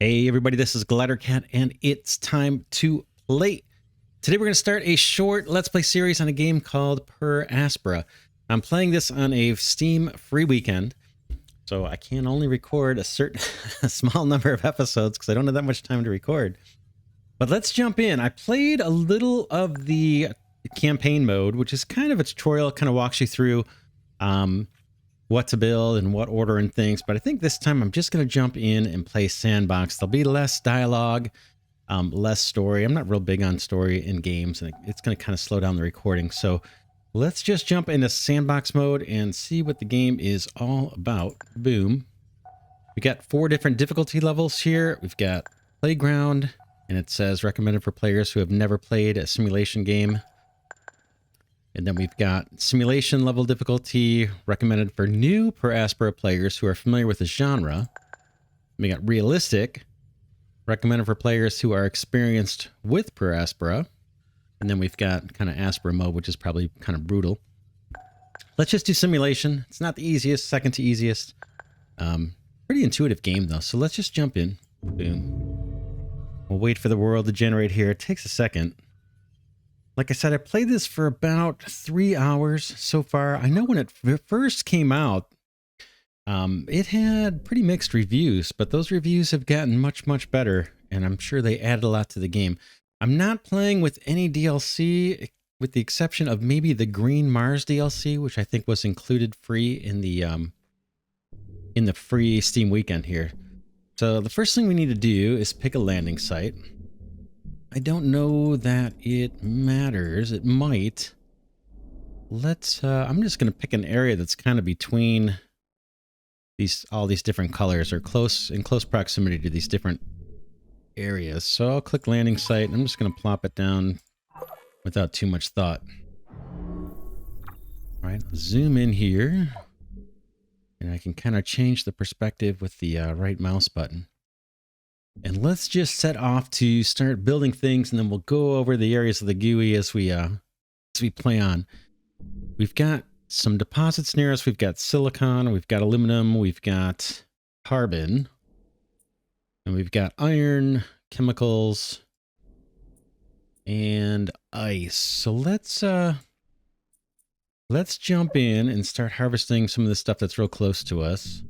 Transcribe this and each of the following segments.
Hey everybody, this is Glidercat and it's time to play. Today we're going to start a short Let's Play series on a game called Aspera. I'm playing this on a Steam free weekend, so I can only record a small number of episodes because I don't have that much time to record. But let's jump in. I played a little of the campaign mode, which is kind of a tutorial, kind of walks you through what to build and what order and things, but I think this time I'm just going to jump in and play sandbox. There'll be less dialogue, less story. I'm not real big on story in games, and it's going to kind of slow down the recording. So let's just jump into sandbox mode and see what the game is all about. Boom. We got 4 different difficulty levels here. We've got playground, and it says recommended for players who have never played a simulation game. And then we've got simulation level difficulty, recommended for new Aspera players who are familiar with the genre. We got realistic, recommended for players who are experienced with Aspera. And then we've got kind of Aspera mode, which is probably kind of brutal. Let's just do simulation. It's not the easiest, second to easiest. Pretty intuitive game though, so let's just jump in. Boom. We'll wait for the world to generate here. It takes a second. Like I said, I played this for about 3 hours so far. I know when it first came out, it had pretty mixed reviews, but those reviews have gotten much, much better, and I'm sure they added a lot to the game. I'm not playing with any DLC, with the exception of maybe the Green Mars DLC, which I think was included free in the free Steam weekend here. So the first thing we need to do is pick a landing site. I don't know that it matters. It might. Let's, I'm just going to pick an area that's kind of between all these different colors, or in close proximity to these different areas. So I'll click landing site, and I'm just going to plop it down without too much thought. All right, zoom in here, and I can kind of change the perspective with the right mouse button. And let's just set off to start building things, and then we'll go over the areas of the GUI as we play on. We've got some deposits near us. We've got silicon, we've got aluminum, we've got carbon, and we've got iron, chemicals, and ice. So let's jump in and start harvesting some of the stuff that's real close to us.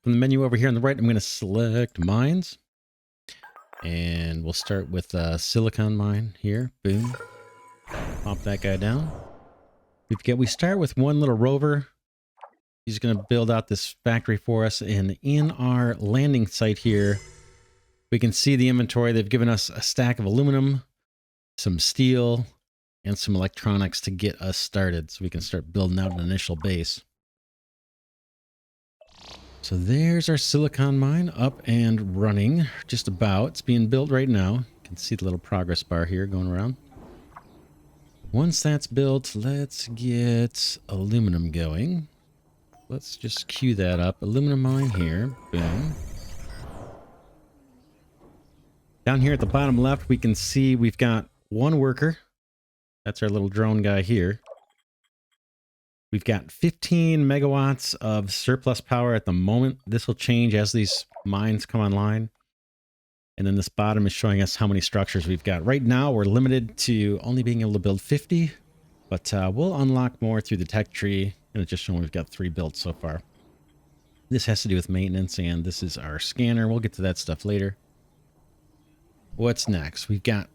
From the menu over here on the right, I'm going to select mines. And we'll start with silicon mine here. Boom. Pop that guy down. We start with one little rover. He's going to build out this factory for us. And in our landing site here, we can see the inventory. They've given us a stack of aluminum, some steel, and some electronics to get us started, so we can start building out an initial base. So there's our silicon mine up and running, just about. It's being built right now. You can see the little progress bar here going around. Once that's built, let's get aluminum going. Let's just queue that up. Aluminum mine here. Boom. Down here at the bottom left, we can see we've got one worker. That's our little drone guy here. We've got 15 megawatts of surplus power at the moment. This will change as these mines come online. And then this bottom is showing us how many structures we've got. Right now, we're limited to only being able to build 50, but we'll unlock more through the tech tree. And it's just showing we've got 3 built so far. This has to do with maintenance, and this is our scanner. We'll get to that stuff later. What's next? We've got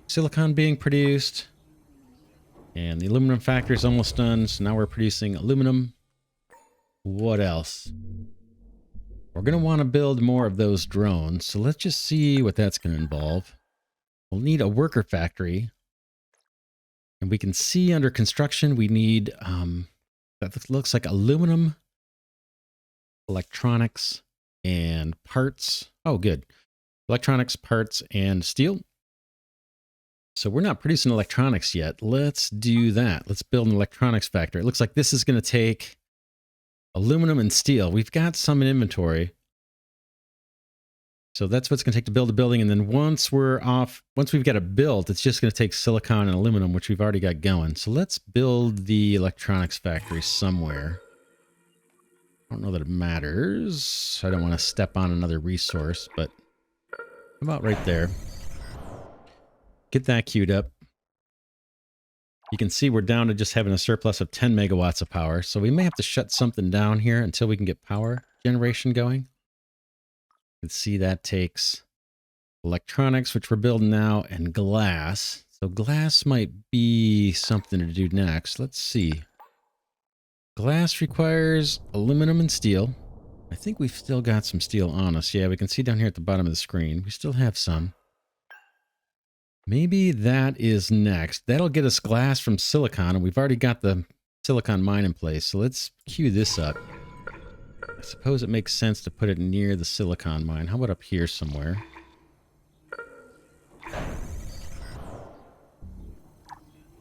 silicon being produced. And the aluminum factory is almost done, so now we're producing aluminum. What else? We're going to want to build more of those drones, so let's just see what that's going to involve. We'll need a worker factory. And we can see under construction we need, that looks like aluminum, electronics, and parts. Oh, good. Electronics, parts, and steel. So we're not producing electronics yet. Let's do that. Let's build an electronics factory. It looks like this is going to take aluminum and steel. We've got some in inventory. So that's what it's going to take to build a building. And then once we've got it built, it's just going to take silicon and aluminum, which we've already got going. So let's build the electronics factory somewhere. I don't know that it matters. I don't want to step on another resource, but about right there. Get that queued up. You can see we're down to just having a surplus of 10 megawatts of power, so we may have to shut something down here until we can get power generation going. You can see that takes electronics, which we're building now, and glass. So glass might be something to do next. Let's see. Glass requires aluminum and steel. I think we've still got some steel on us. Yeah, we can see down here at the bottom of the screen. We still have some. Maybe that is next. That'll get us glass from silicon, and we've already got the silicon mine in place. So let's queue this up. I suppose it makes sense to put it near the silicon mine. How about up here somewhere?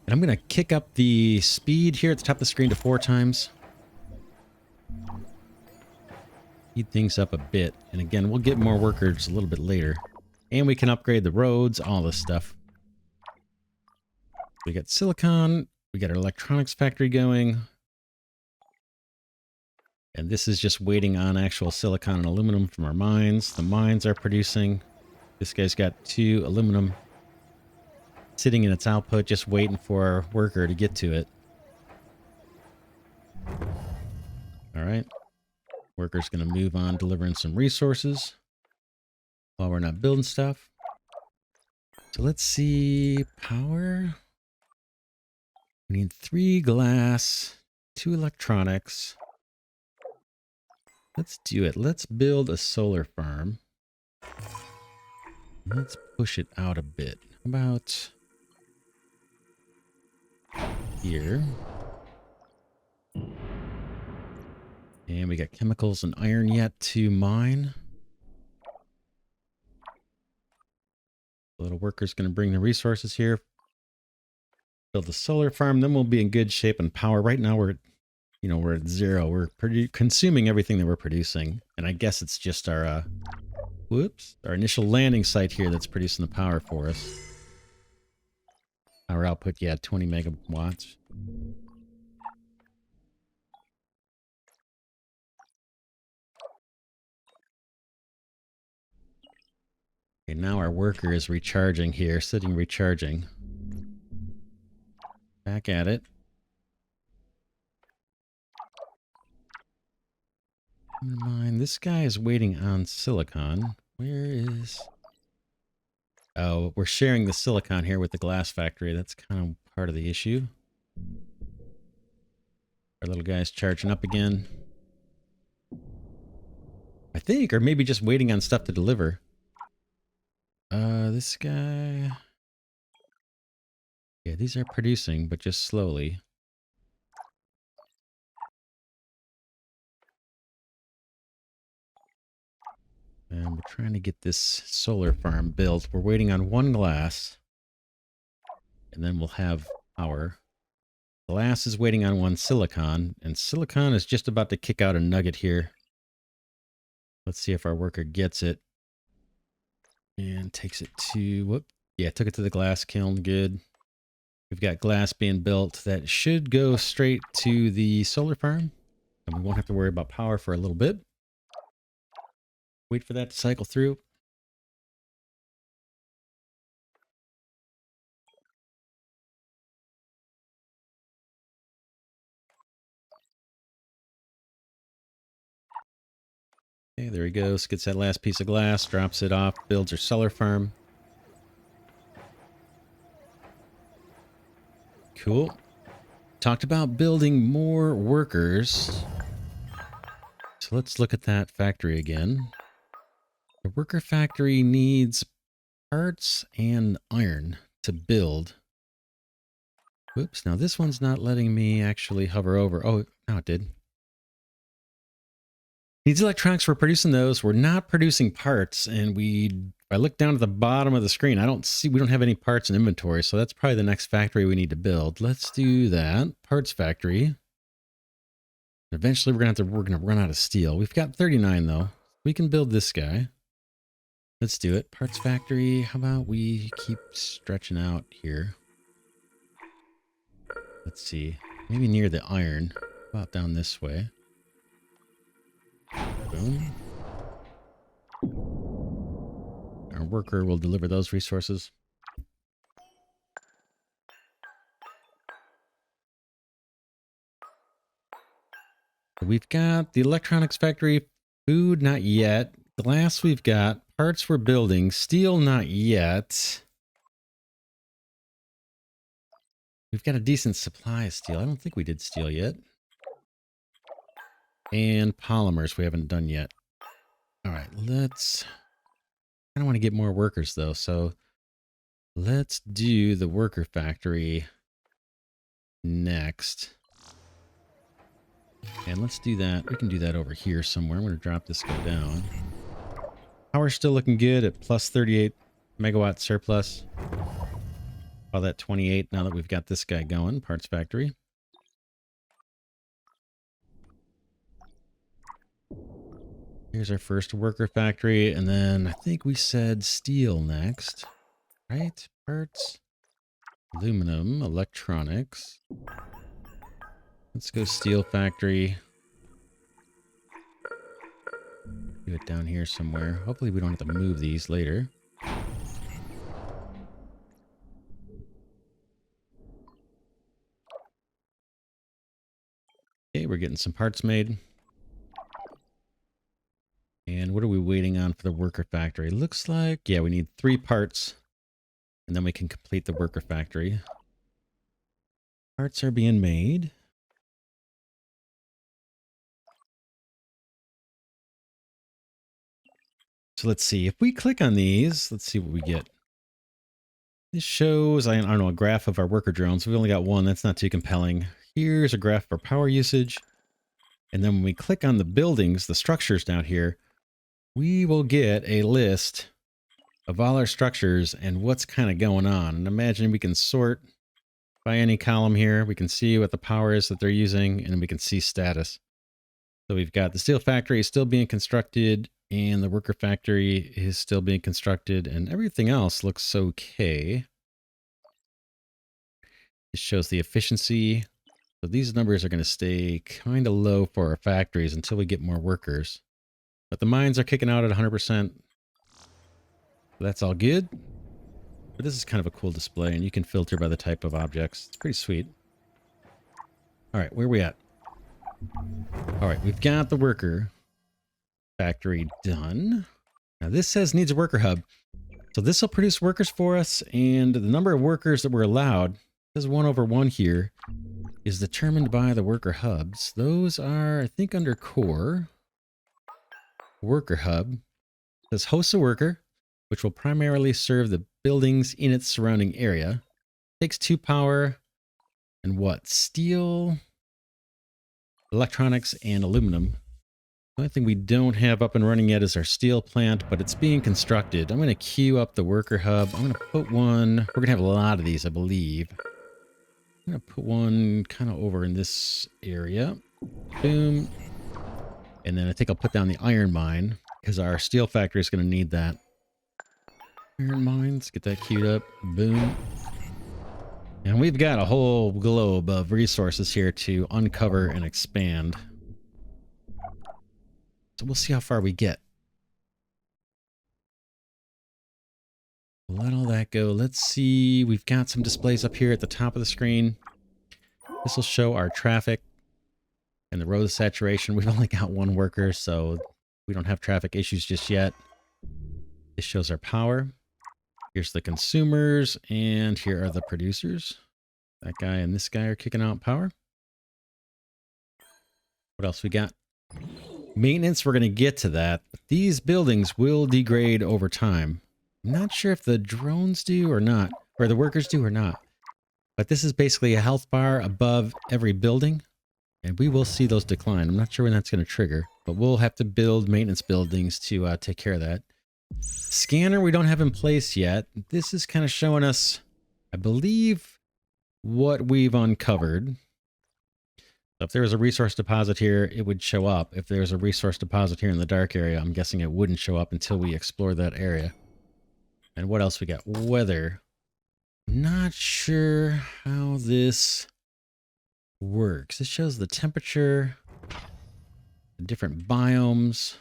And I'm going to kick up the speed here at the top of the screen to 4 times. Speed things up a bit. And again, we'll get more workers a little bit later. And we can upgrade the roads, all this stuff. We got silicon. We got our electronics factory going. And this is just waiting on actual silicon and aluminum from our mines. The mines are producing. This guy's got 2 aluminum sitting in its output, just waiting for our worker to get to it. All right. Worker's going to move on delivering some resources while we're not building stuff. So let's see. Power. We need 3 glass, 2 electronics. Let's do it. Let's build a solar farm. Let's push it out a bit. How about here? And we got chemicals and iron yet to mine. The little worker's going to bring the resources here. Build the solar farm, then we'll be in good shape on power. Right now we're at 0. We're consuming everything that we're producing. And I guess it's just our, our initial landing site here that's producing the power for us. Our output, yeah, 20 megawatts. Okay, now our worker is recharging here, sitting recharging. Back at it. Mine. This guy is waiting on silicon. Where is... Oh, we're sharing the silicon here with the glass factory. That's kind of part of the issue. Our little guy's charging up again. I think, or maybe just waiting on stuff to deliver. This guy... Yeah, these are producing, but just slowly. And we're trying to get this solar farm built. We're waiting on 1 glass. And then we'll have power. Glass is waiting on 1 silicon. And silicon is just about to kick out a nugget here. Let's see if our worker gets it. And takes it to... Whoop. Yeah, took it to the glass kiln. Good. We've got glass being built that should go straight to the solar farm. And we won't have to worry about power for a little bit. Wait for that to cycle through. Okay, there he goes. Gets that last piece of glass, drops it off, builds her solar farm. Cool. Talked about building more workers. So let's look at that factory again. The worker factory needs parts and iron to build. Whoops, now this one's not letting me actually hover over. Oh, now it did. Needs electronics, we're producing those. We're not producing parts, and if I look down at the bottom of the screen, we don't have any parts in inventory, so that's probably the next factory we need to build. Let's do that. Parts factory. Eventually we're gonna run out of steel. We've got 39 though. We can build this guy. Let's do it. Parts factory. How about we keep stretching out here? Let's see. Maybe near the iron. How about down this way? down. Our worker will deliver those resources. We've got the electronics factory, food not yet, glass we've got, parts we're building, steel not yet. We've got a decent supply of steel. I don't think we did steel yet. And polymers we haven't done yet. All right, let's... I don't want to get more workers though, so let's do the worker factory next. And let's do that. We can do that over here somewhere. I'm going to drop this guy down. Power's still looking good at plus 38 megawatt surplus. Call that 28 now that we've got this guy going. Parts factory. Here's our first worker factory. And then I think we said steel next. Right? Parts. Aluminum. Electronics. Let's go steel factory. Do it down here somewhere. Hopefully we don't have to move these later. Okay, we're getting some parts made. And what are we waiting on for the worker factory? Looks like, yeah, we need 3 parts. And then we can complete the worker factory. Parts are being made. So let's see. If we click on these, let's see what we get. This shows, I don't know, a graph of our worker drones. We've only got one. That's not too compelling. Here's a graph for power usage. And then when we click on the buildings, the structures down here, we will get a list of all our structures and what's kind of going on. And imagine we can sort by any column here. We can see what the power is that they're using, and we can see status. So we've got the steel factory still being constructed, and the worker factory is still being constructed, and everything else looks okay. It shows the efficiency. So these numbers are going to stay kind of low for our factories until we get more workers. But the mines are kicking out at 100%. So that's all good. But this is kind of a cool display, and you can filter by the type of objects. It's pretty sweet. All right, where are we at? All right, we've got the worker factory done. Now this says needs a worker hub. So this will produce workers for us, and the number of workers that we're allowed, says 1/1 here, is determined by the worker hubs. Those are, I think, under core. Worker hub. It says hosts a worker, which will primarily serve the buildings in its surrounding area. Takes 2 power and what? Steel, electronics, and aluminum. The only thing we don't have up and running yet is our steel plant, but it's being constructed. I'm going to queue up the worker hub. I'm going to put one... We're going to have a lot of these, I believe. I'm going to put one kind of over in this area. Boom. And then I think I'll put down the iron mine, because our steel factory is going to need that. Iron mines, get that queued up. Boom. And we've got a whole globe of resources here to uncover and expand. So we'll see how far we get. Let all that go. Let's see. We've got some displays up here at the top of the screen. This will show our traffic and the road saturation. We've only got 1 worker, so we don't have traffic issues just yet. This shows our power. Here's the consumers, and here are the producers. That guy and this guy are kicking out power. What else we got? Maintenance, we're going to get to that. These buildings will degrade over time. I'm not sure if the drones do or not, or the workers do or not. But this is basically a health bar above every building, and we will see those decline. I'm not sure when that's going to trigger, but we'll have to build maintenance buildings to take care of that. Scanner we don't have in place yet. This is kind of showing us, I believe, what we've uncovered. So if there was a resource deposit here, it would show up. If there's a resource deposit here in the dark area, I'm guessing it wouldn't show up until we explore that area. And what else we got? Weather. Not sure how this works. It shows the temperature, the different biomes.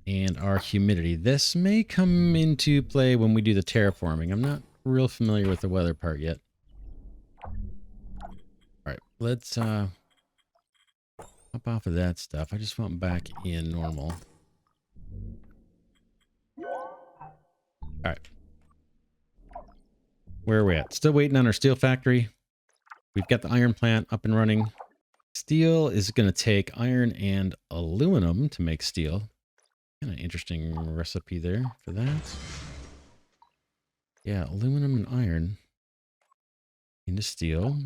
and our humidity. This may come into play when we do the terraforming. I'm not real familiar with the weather part yet. All right, let's hop off of that stuff. I just want back in normal. All right. Where are we at? Still waiting on our steel factory. We've got the iron plant up and running. Steel is going to take iron and aluminum to make steel. Kind of interesting recipe there for that. Yeah, aluminum and iron into steel.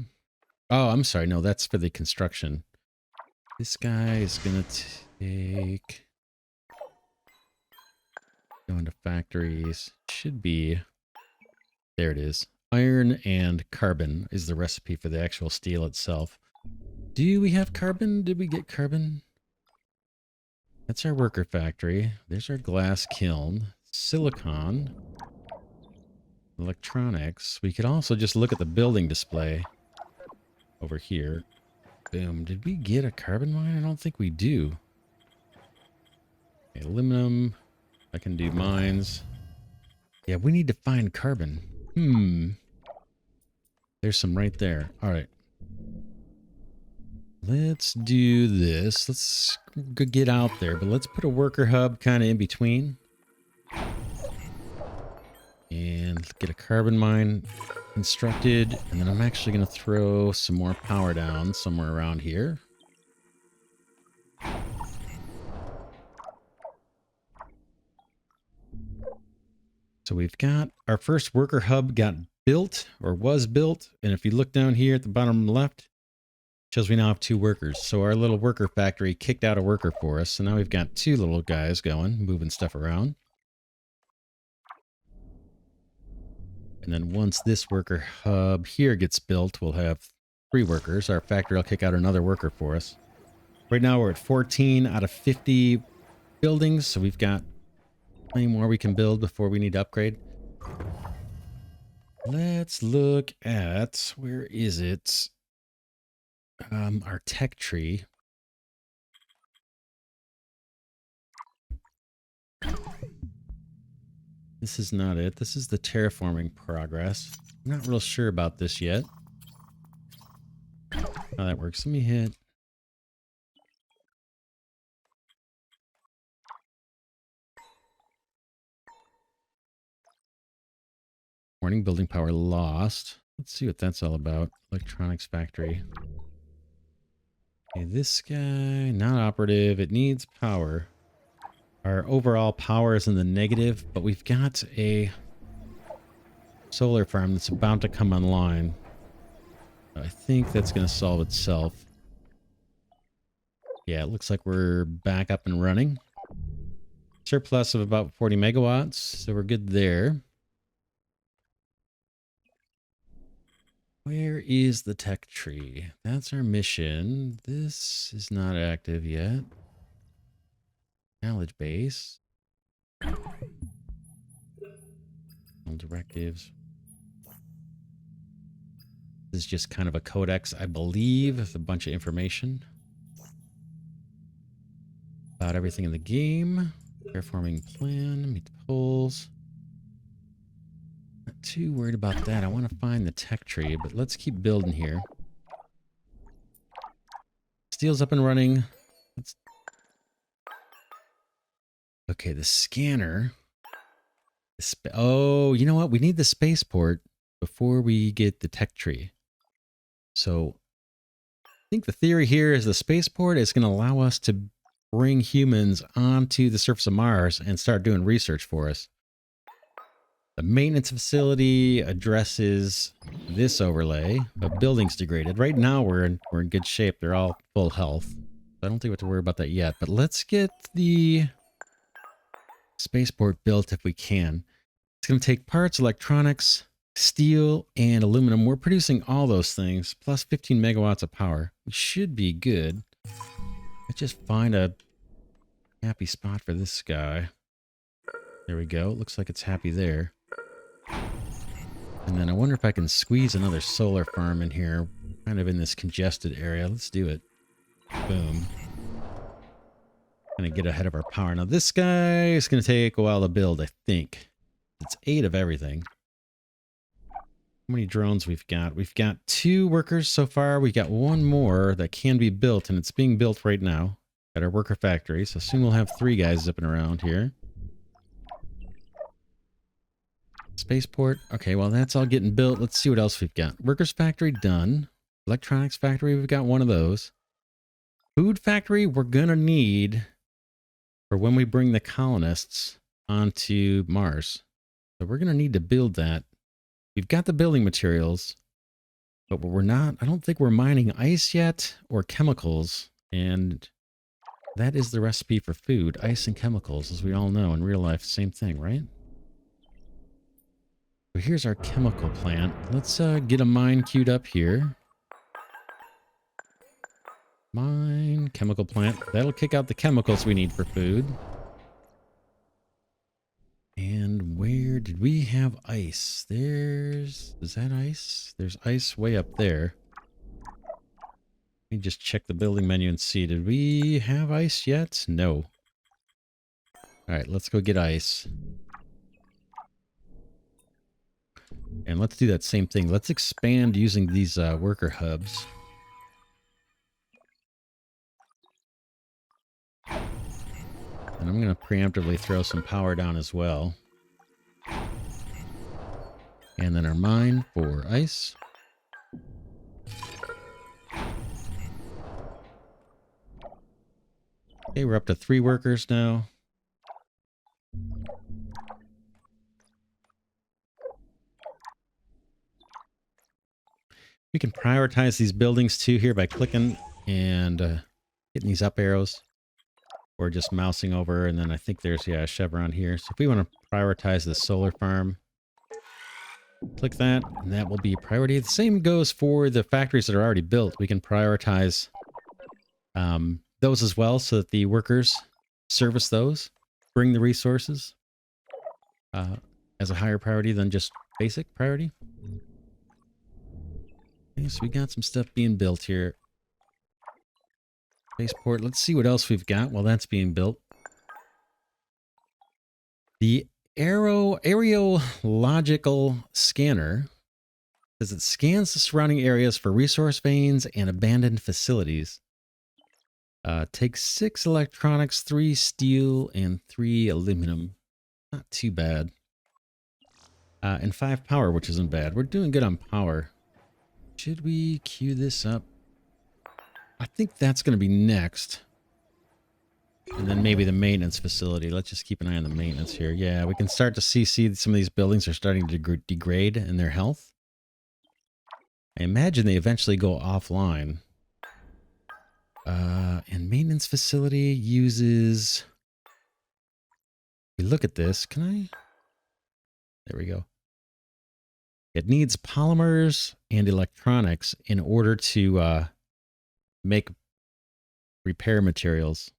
Oh, I'm sorry. No, that's for the construction. This guy is going to take... Go into factories. Should be... There it is. Iron and carbon is the recipe for the actual steel itself. Do we have carbon? Did we get carbon? That's our worker factory. There's our glass kiln. Silicon. Electronics. We could also just look at the building display over here. Boom. Did we get a carbon mine? I don't think we do. Okay, aluminum. I can do mines. Yeah, we need to find carbon. There's some right there. All right. Let's do this. Let's get out there, but let's put a worker hub kind of in between. And get a carbon mine constructed. And then I'm actually going to throw some more power down somewhere around here. So we've got our first worker hub got built or was built. And if you look down here at the bottom left, it shows we now have 2 workers. So our little worker factory kicked out a worker for us. So now we've got 2 little guys going, moving stuff around. And then once this worker hub here gets built, we'll have 3 workers. Our factory will kick out another worker for us. Right now we're at 14 out of 50 buildings. So we've got plenty more we can build before we need to upgrade. Let's look at, where is it? Our tech tree. This is not it. This is the terraforming progress. I'm not real sure about this yet. How that works. Let me hit. Warning, building power lost. Let's see what that's all about. Electronics factory. Okay, this guy, not operative. It needs power. Our overall power is in the negative, but we've got a solar farm that's about to come online. I think that's going to solve itself. Yeah, it looks like we're back up and running. Surplus of about 40 megawatts, so we're good there. Where is the tech tree? That's our mission. This is not active yet. Knowledge base. Directives. This is just kind of a codex, I believe, with a bunch of information about everything in the game. Terraforming plan, meet the poles. Not too worried about that. I want to find the tech tree, but let's keep building here. Steel's up and running. Okay, the scanner. Oh, you know what? We need the spaceport before we get the tech tree. So I think the theory here is the spaceport is going to allow us to bring humans onto the surface of Mars and start doing research for us. The maintenance facility addresses this overlay. The building's degraded. Right now we're in good shape. They're all full health. I don't think we have to worry about that yet. But let's get the spaceport built if we can. It's going to take parts, electronics, steel, and aluminum. We're producing all those things, plus 15 megawatts of power. We should be good. Let's just find a happy spot for this guy. There we go. It looks like it's happy there. And then I wonder if I can squeeze another solar farm in here, kind of in this congested area. Let's do it. Boom. And Gonna get ahead of our power. Now this guy is gonna take a while to build, I think. It's 8 of everything. How many drones we've got? We've got 2 workers so far. We got 1 more that can be built, and it's being built right now at our worker factory. So soon we'll have 3 guys zipping around here. Spaceport. Okay, well that's all getting built. Let's see what else we've got. Workers factory done. Electronics factory, we've got 1 of those. Food factory, we're gonna need for when we bring the colonists onto Mars. So we're gonna need to build that. We've got the building materials, but we're not, I don't think we're mining ice yet or chemicals. And that is the recipe for food. Ice and chemicals, as we all know in real life, same thing, right? So here's our chemical plant. Let's get a mine queued up here. Mine, chemical plant. That'll kick out the chemicals we need for food. And where did we have ice? Is that ice? There's ice way up there. Let me just check the building menu and see. Did we have ice yet? No. All right, let's go get ice. And let's do that same thing. Let's expand using these worker hubs. And I'm going to preemptively throw some power down as well. And then our mine for ice. Okay, we're up to 3 workers now. We can prioritize these buildings too here by clicking and hitting these up arrows. Or just mousing over, and then I think there's, yeah, a chevron here. So if we want to prioritize the solar farm, click that, and that will be priority. The same goes for the factories that are already built. We can prioritize those as well, so that the workers service those, bring the resources as a higher priority than just basic priority. Okay, so we got some stuff being built here. Spaceport. Let's see what else we've got while that's being built. The aerological scanner says it scans the surrounding areas for resource veins and abandoned facilities. Takes 6 electronics, 3 steel, and 3 aluminum. Not too bad. And 5 power, which isn't bad. We're doing good on power. Should we queue this up? I think that's going to be next. And then maybe the maintenance facility. Let's just keep an eye on the maintenance here. Yeah, we can start to see some of these buildings are starting to degrade in their health. I imagine they eventually go offline. And maintenance facility uses... We look at this. Can I... There we go. It needs polymers and electronics in order to... make repair materials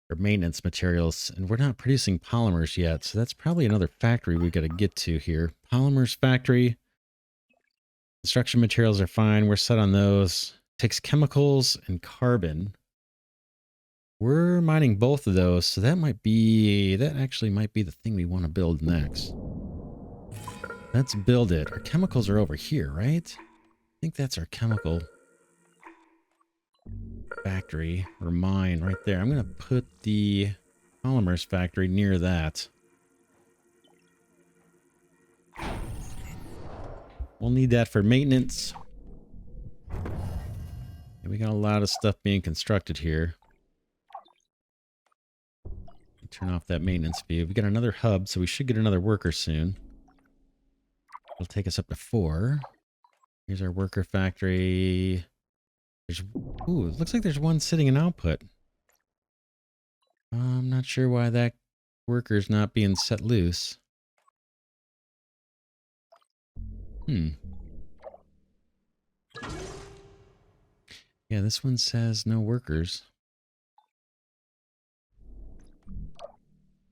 or maintenance materials, and we're not producing polymers yet, so that's probably another factory we got to get to here. Polymers factory. Construction materials are fine. We're set on those. Takes chemicals and carbon. We're mining both of those, so that actually might be the thing we want to build next. Let's build it. Our chemicals are over here, right? I think that's our chemical factory or mine right there. I'm going to put the polymers factory near that. We'll need that for maintenance. And we got a lot of stuff being constructed here. Turn off that maintenance view. We got another hub, so we should get another worker soon. It'll take us up to 4. Here's our worker factory. Ooh, it looks like there's one sitting in output. I'm not sure why that worker's not being set loose. Yeah, this one says no workers.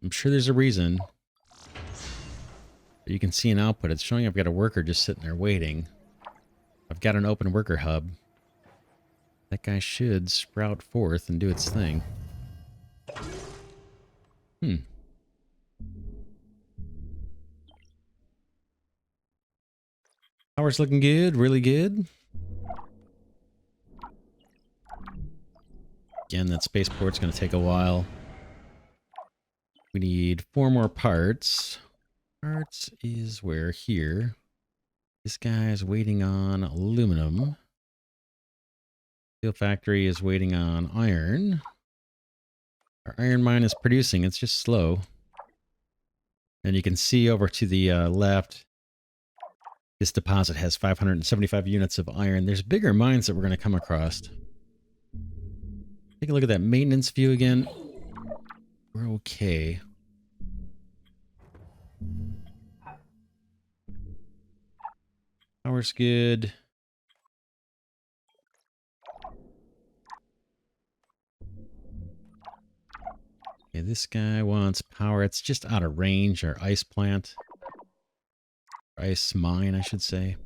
I'm sure there's a reason. But you can see an output. It's showing I've got a worker just sitting there waiting. I've got an open worker hub. That guy should sprout forth and do its thing. Hmm. Power's looking good, really good. Again, that spaceport's going to take a while. We need 4 more parts. Parts is where? Here. This guy's waiting on aluminum. Steel factory is waiting on iron. Our iron mine is producing. It's just slow. And you can see over to the left, this deposit has 575 units of iron. There's bigger mines that we're going to come across. Take a look at that maintenance view again. We're okay. Power's good. Okay, this guy wants power. It's just out of range. Our ice plant. Our ice mine, I should say.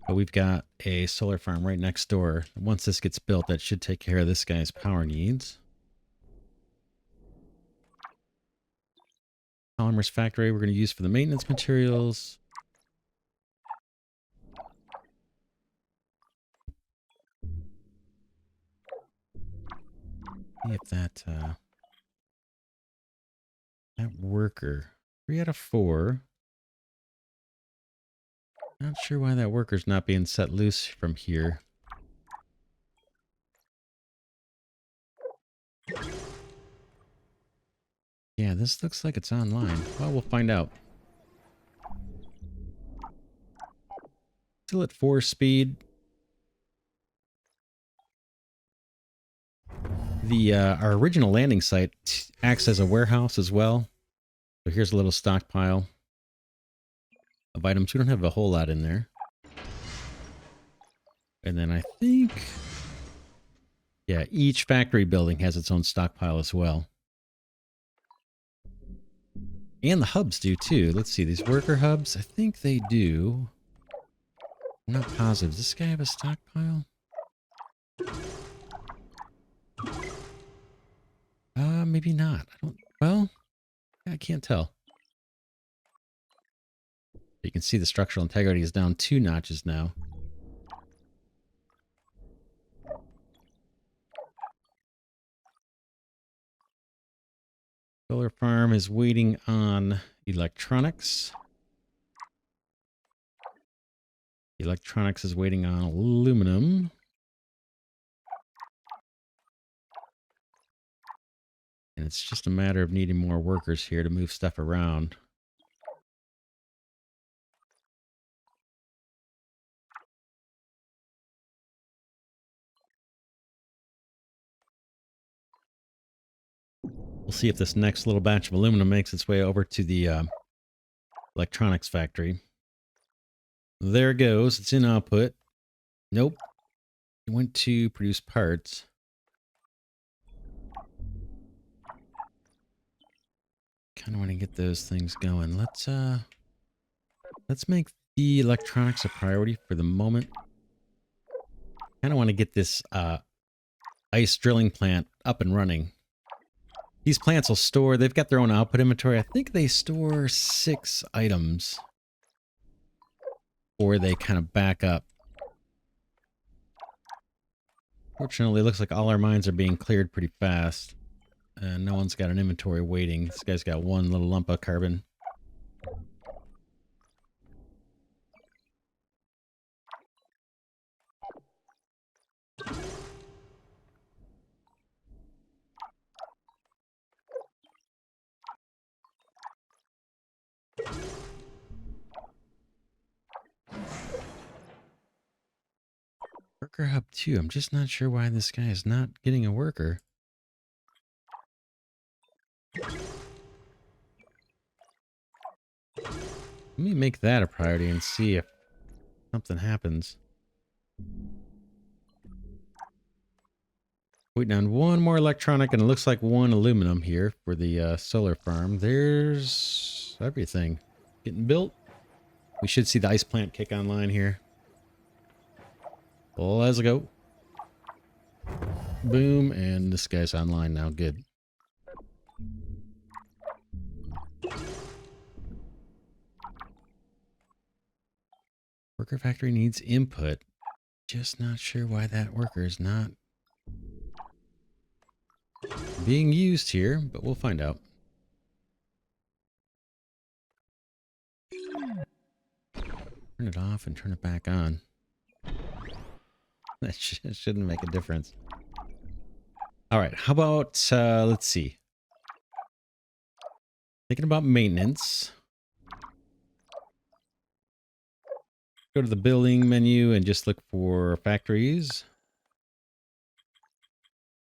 But we've got a solar farm right next door. Once this gets built, that should take care of this guy's power needs. Polymers factory we're going to use for the maintenance materials. See if that worker, 3 out of 4. Not sure why that worker's not being set loose from here. Yeah, this looks like it's online. Well, we'll find out. Still at 4 speed. The our original landing site acts as a warehouse as well. So here's a little stockpile of items. We don't have a whole lot in there. And then I think, yeah, each factory building has its own stockpile as well. And the hubs do too. Let's see, these worker hubs, I think they do. I'm not positive. Does this guy have a stockpile? Maybe not. Well, I can't tell. You can see the structural integrity is down 2 notches now. Solar farm is waiting on electronics. Electronics is waiting on aluminum. And it's just a matter of needing more workers here to move stuff around. We'll see if this next little batch of aluminum makes its way over to the electronics factory. There it goes. It's in output. Nope. It went to produce parts. Kind of want to get those things going. Let's make the electronics a priority for the moment. Kind of want to get this ice drilling plant up and running. These plants will store, they've got their own output inventory. I think they store 6 items. Or they kind of back up. Fortunately, it looks like all our mines are being cleared pretty fast. And no one's got an inventory waiting. This guy's got 1 little lump of carbon. Worker hub 2. I'm just not sure why this guy is not getting a worker. Let me make that a priority and see if something happens. Waiting on 1 more electronic, and it looks like 1 aluminum here for the solar farm. There's everything getting built. We should see the ice plant kick online here. Let's go. Boom, and this guy's online now. Good. Worker factory needs input. Just not sure why that worker is not being used here, but we'll find out. Turn it off and turn it back on. That shouldn't make a difference. All right, how about, let's see. Thinking about maintenance. Go to the building menu and just look for factories.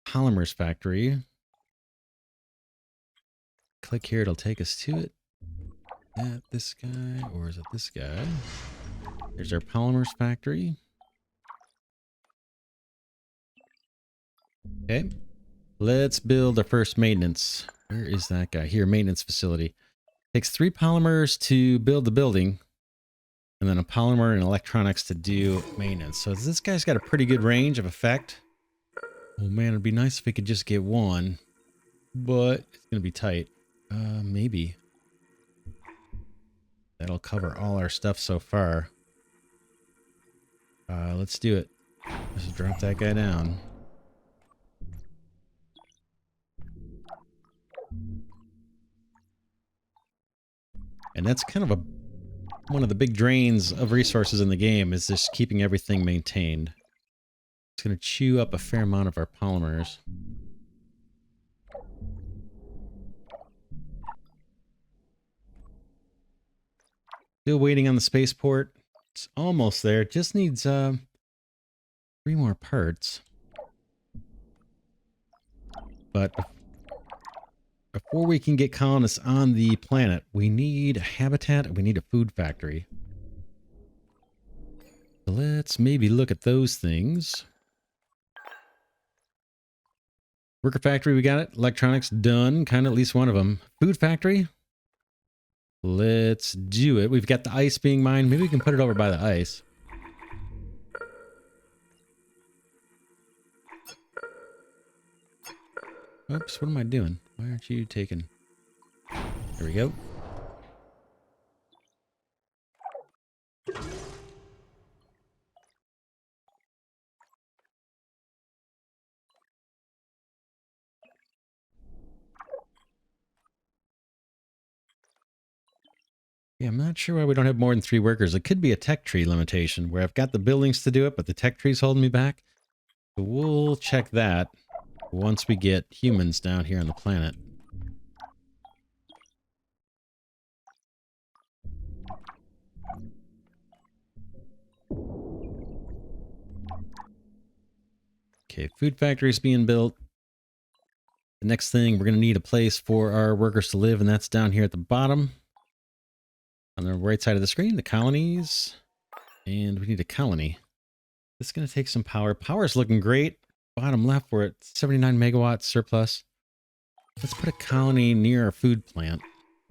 Polymers factory. Click here, it'll take us to it. That this guy, or is it this guy? There's our polymers factory. Okay. Let's build our first maintenance. Where is that guy? Here, maintenance facility. Takes 3 polymers to build the building. And then a polymer and electronics to do maintenance. So this guy's got a pretty good range of effect. Oh man, it'd be nice if we could just get one. But it's going to be tight. Maybe. That'll cover all our stuff so far. Let's do it. Let's drop that guy down. And that's kind of one of the big drains of resources in the game, is just keeping everything maintained. It's going to chew up a fair amount of our polymers. Still waiting on the spaceport. It's almost there. It just needs 3 more parts. But before we can get colonists on the planet, we need a habitat and we need a food factory. So let's maybe look at those things. Worker factory, we got it. Electronics, done. Kind of at least one of them. Food factory. Let's do it. We've got the ice being mined. Maybe we can put it over by the ice. Oops, what am I doing? Why aren't you taking... There we go. Yeah, I'm not sure why we don't have more than 3 workers. It could be a tech tree limitation where I've got the buildings to do it, but the tech tree's holding me back. So we'll check that once we get humans down here on the planet. Okay, food factory's being built. The next thing, we're going to need a place for our workers to live, and that's down here at the bottom. On the right side of the screen, the colonies. And we need a colony. This is going to take some power. Power's looking great. Bottom left, we're at 79 megawatts surplus. Let's put a colony near our food plant.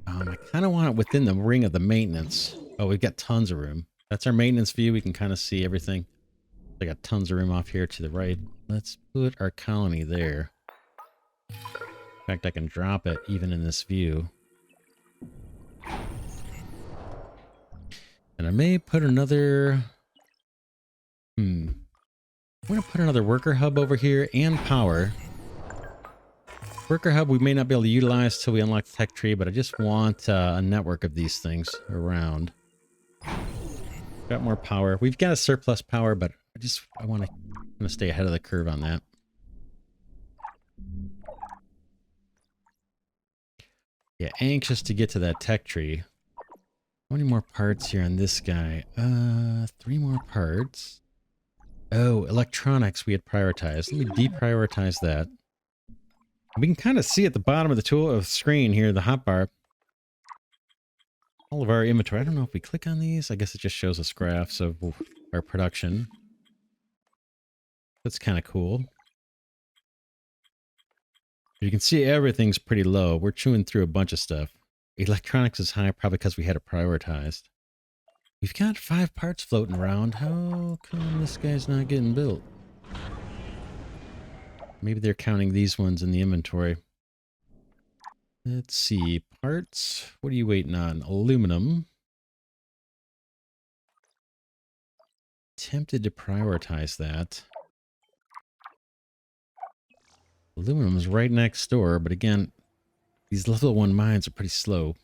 I kind of want it within the ring of the maintenance. Oh, we've got tons of room. That's our maintenance view. We can kind of see everything. I got tons of room off here to the right. Let's put our colony there. In fact, I can drop it even in this view. And I may put another... I'm going to put another worker hub over here and power. Worker hub we may not be able to utilize till we unlock the tech tree, but I just want a network of these things around. Got more power. We've got a surplus power, but I want to stay ahead of the curve on that. Yeah, anxious to get to that tech tree. How many more parts here on this guy? 3 more parts. Oh, electronics we had prioritized. Let me deprioritize that. We can kind of see at the bottom of the screen here, the hotbar, all of our inventory. I don't know if we click on these. I guess it just shows us graphs of our production. That's kind of cool. You can see everything's pretty low. We're chewing through a bunch of stuff. Electronics is high, probably because we had it prioritized. We've got 5 parts floating around. How come this guy's not getting built? Maybe they're counting these ones in the inventory. Let's see. Parts. What are you waiting on? Aluminum. tempted to prioritize that. Aluminum is right next door, but again, these level 1 mines are pretty slow.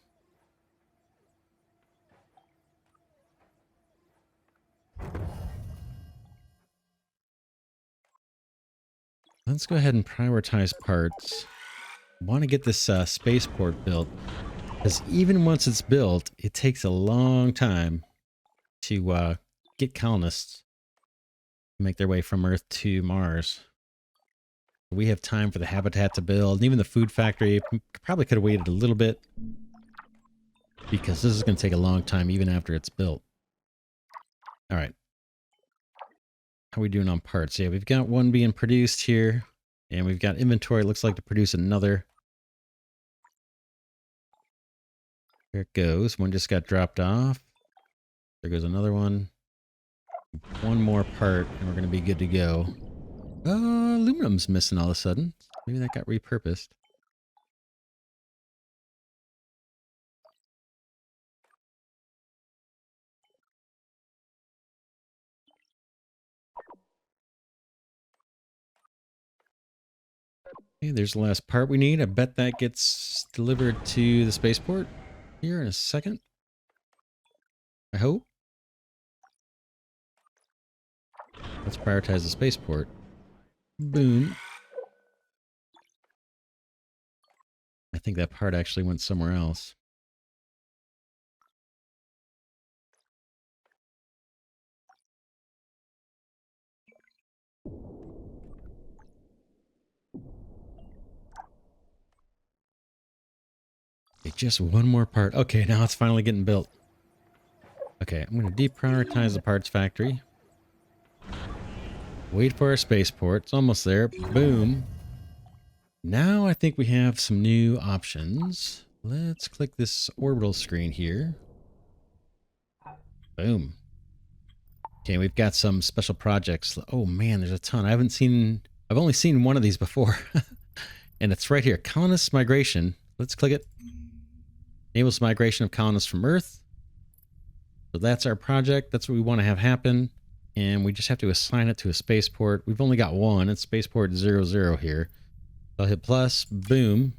Let's go ahead and prioritize parts. I want to get this spaceport built, because even once it's built, it takes a long time to get colonists to make their way from Earth to Mars. We have time for the habitat to build, and even the food factory. Probably could have waited a little bit, because this is going to take a long time even after it's built. All right. How are we doing on parts? Yeah, we've got one being produced here, and we've got inventory. Looks like to produce another. There it goes. One just got dropped off. There goes another one. One more part, and we're going to be good to go. Aluminum's missing all of a sudden. Maybe that got repurposed. Okay, there's the last part we need. I bet that gets delivered to the spaceport here in a second. I hope. Let's prioritize the spaceport. Boom. I think that part actually went somewhere else. Okay, just one more part. Okay, now it's finally getting built. Okay, I'm going to deprioritize the parts factory. Wait for our spaceport. It's almost there. Boom. Now I think we have some new options. Let's click this orbital screen here. Boom. Okay, we've got some special projects. Oh man, there's a ton. I've only seen one of these before. And it's right here. Colonist migration. Let's click it. Enables migration of colonists from Earth. So that's our project. That's what we want to have happen. And we just have to assign it to a spaceport. We've only got one. It's spaceport 00 here. So I'll hit plus. Boom.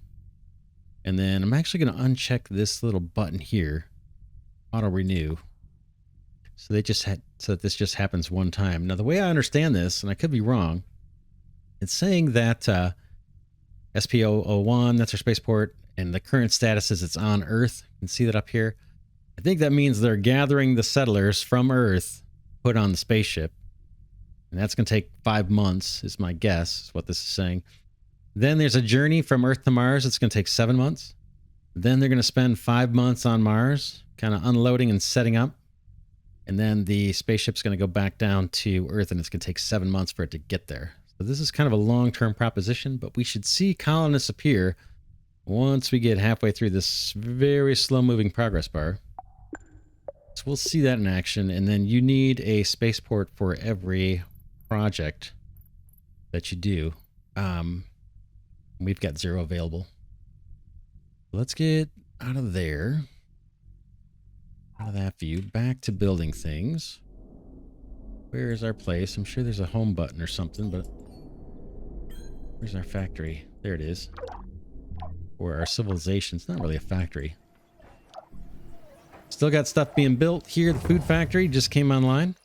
And then I'm actually going to uncheck this little button here. Auto renew. So that this just happens one time. Now the way I understand this, and I could be wrong, it's saying that s01, that's our spaceport, and the current status is it's on Earth. You can see that up here. I think that means they're gathering the settlers from Earth, put on the spaceship. And that's going to take 5 months, is my guess, is what this is saying. Then there's a journey from Earth to Mars. It's going to take 7 months. Then they're going to spend 5 months on Mars, kind of unloading and setting up. And then the spaceship's going to go back down to Earth, and it's going to take 7 months for it to get there. So this is kind of a long-term proposition, but we should see colonists appear once we get halfway through this very slow-moving progress bar. So we'll see that in action, and then you need a spaceport for every project that you do. We've got 0 available. Let's get out of there. Out of that view, back to building things. Where is our place? I'm sure there's a home button or something, but where's our factory? There it is. Or our civilization. It's not really a factory. Still got stuff being built here. The food factory just came online.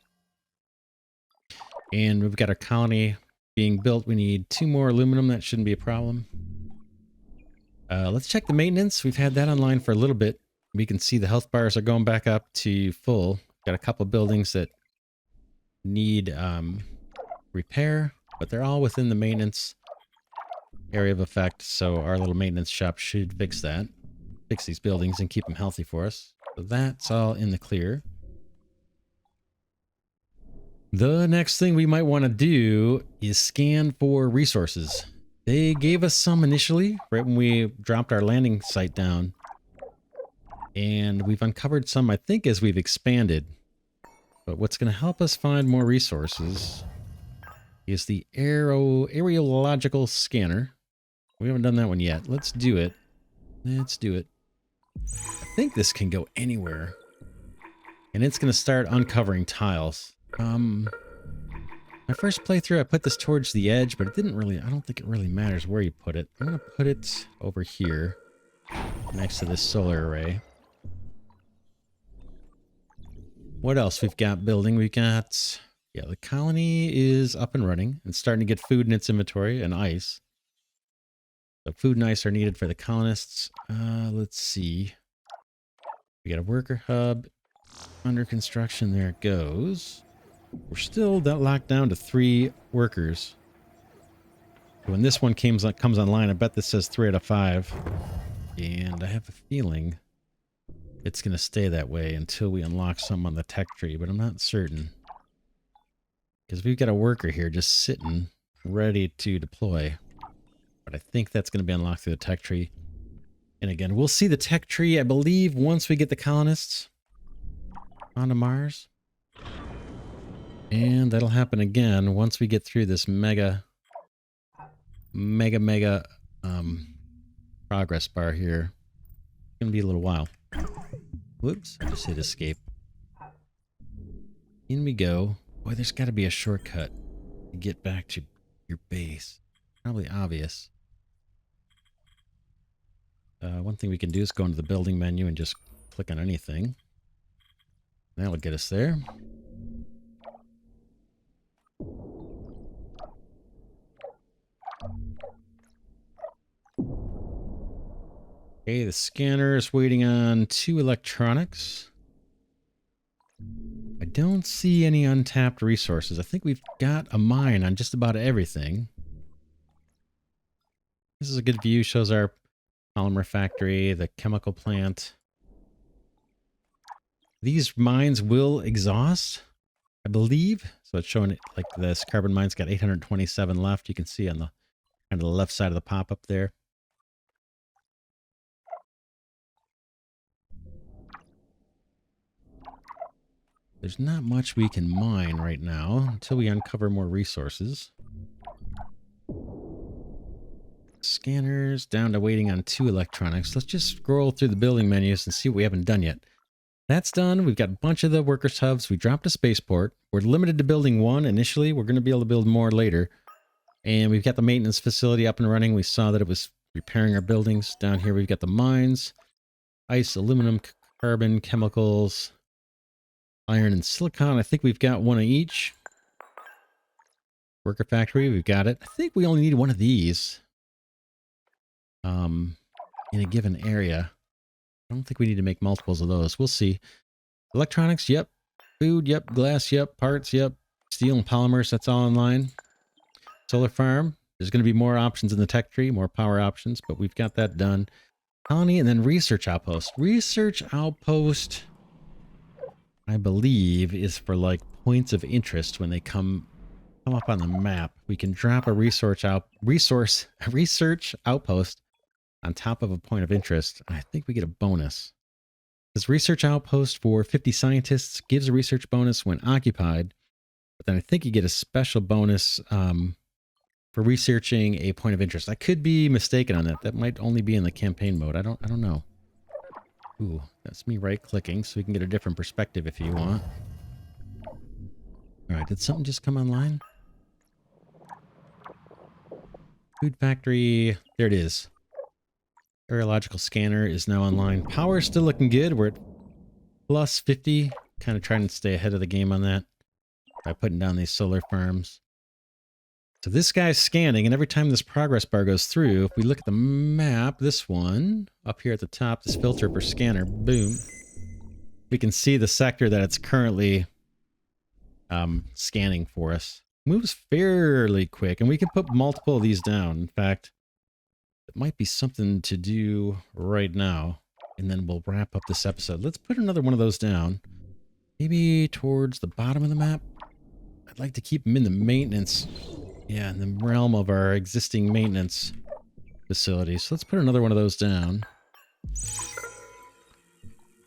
And we've got our colony being built. We need 2 more aluminum. That shouldn't be a problem. Let's check the maintenance. We've had that online for a little bit. We can see the health bars are going back up to full. Got a couple buildings that need repair, but they're all within the maintenance area of effect. So our little maintenance shop should fix that. Fix these buildings and keep them healthy for us. So that's all in the clear. The next thing we might want to do is scan for resources. They gave us some initially, right when we dropped our landing site down. And we've uncovered some, I think, as we've expanded. But what's going to help us find more resources is the aerological scanner. We haven't done that one yet. Let's do it. Let's do it. I think this can go anywhere. And it's going to start uncovering tiles. My first playthrough, I put this towards the edge, but it didn't really, I don't think it really matters where you put it. I'm going to put it over here next to this solar array. What else we've got building? We've got, yeah, the colony is up and running and starting to get food in its inventory and ice. So food and ice are needed for the colonists. Let's see. We got a worker hub under construction. There it goes. We're still locked down to 3 workers. When this one comes online, I bet this says 3 out of 5. And I have a feeling it's going to stay that way until we unlock some on the tech tree, but I'm not certain. Because we've got a worker here just sitting, ready to deploy. But I think that's going to be unlocked through the tech tree. And again, we'll see the tech tree, I believe, once we get the colonists onto Mars. And that'll happen again once we get through this mega progress bar here. It's going to be a little while. Whoops, I just hit escape. In we go. Boy, there's got to be a shortcut to get back to your base. Probably obvious. One thing we can do is go into the building menu and just click on anything. That'll get us there. Okay, the scanner is waiting on 2 electronics. I don't see any untapped resources. I think we've got a mine on just about everything. This is a good view. Shows our polymer factory, the chemical plant. These mines will exhaust, I believe. So it's showing it like this carbon mine's got 827 left. You can see on the kind of the left side of the pop-up there. There's not much we can mine right now until we uncover more resources. Scanners down to waiting on 2 electronics. Let's just scroll through the building menus and see what we haven't done yet. That's done. We've got a bunch of the workers' hubs. We dropped a spaceport. We're limited to building 1 initially. We're going to be able to build more later. And we've got the maintenance facility up and running. We saw that it was repairing our buildings. Down here we've got the mines. Ice, aluminum, carbon, chemicals, iron, and silicon. I think we've got 1 of each. Worker factory, we've got it. I think we only need 1 of these. In a given area. I don't think we need to make multiples of those. We'll see. Electronics, yep. Food, yep. Glass, yep. Parts, yep. Steel and polymers, that's all online. Solar farm. There's going to be more options in the tech tree, more power options, but we've got that done. Colony and then research outpost. Research outpost, I believe, is for like points of interest when they come up on the map. We can drop a research outpost on top of a point of interest. I think we get a bonus. This research outpost for 50 scientists gives a research bonus when occupied, but then I think you get a special bonus for researching a point of interest. I could be mistaken on that. That might only be in the campaign mode. I don't know. Ooh, that's me right-clicking, so we can get a different perspective if you want. All right, did something just come online? Food factory. There it is. Aerological scanner is now online. Power is still looking good. We're at plus 50. Kind of trying to stay ahead of the game on that by putting down these solar farms. So this guy's scanning, and every time this progress bar goes through, if we look at the map, this one, up here at the top, this filter per scanner, boom, we can see the sector that it's currently scanning for us. Moves fairly quick, and we can put multiple of these down. In fact, it might be something to do right now, and then we'll wrap up this episode. Let's put another one of those down. Maybe towards the bottom of the map. I'd like to keep them in the maintenance. Yeah, in the realm of our existing maintenance facilities. So let's put another one of those down.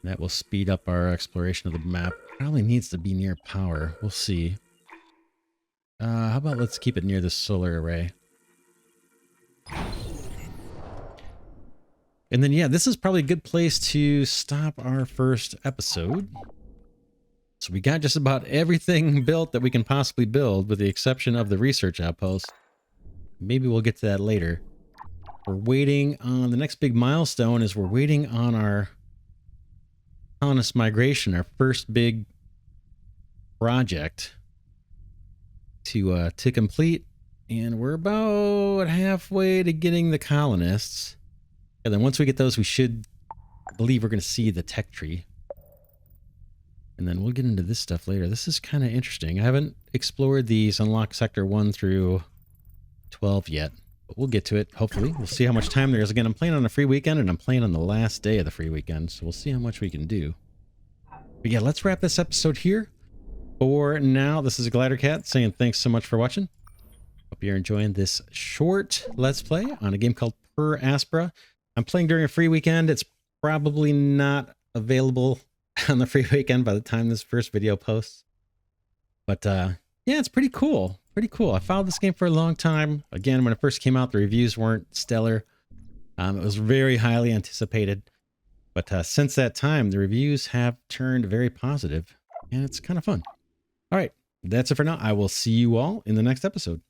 That will speed up our exploration of the map. Probably needs to be near power. We'll see. How about let's keep it near the solar array. And then, yeah, this is probably a good place to stop our first episode. So we got just about everything built that we can possibly build, with the exception of the research outpost. Maybe we'll get to that later. We're waiting on the next big milestone. Is we're waiting on our colonist migration, our first big project to complete, and we're about halfway to getting the colonists. And then once we get those, we should, I believe we're going to see the tech tree. And then we'll get into this stuff later. This is kind of interesting. I haven't explored these unlock sector 1 through 12 yet, but we'll get to it. Hopefully we'll see how much time there is. Again, I'm playing on a free weekend, and I'm playing on the last day of the free weekend, so we'll see how much we can do. But yeah, let's wrap this episode here. For now, this is a Glidercat saying thanks so much for watching. Hope you're enjoying this short Let's Play on a game called Per Aspera. I'm playing during a free weekend. It's probably not available on the free weekend by the time this first video posts. But yeah, it's pretty cool. Pretty cool. I followed this game for a long time. Again, when it first came out, the reviews weren't stellar. It was very highly anticipated. But since that time, the reviews have turned very positive, and it's kind of fun. All right, that's it for now. I will see you all in the next episode.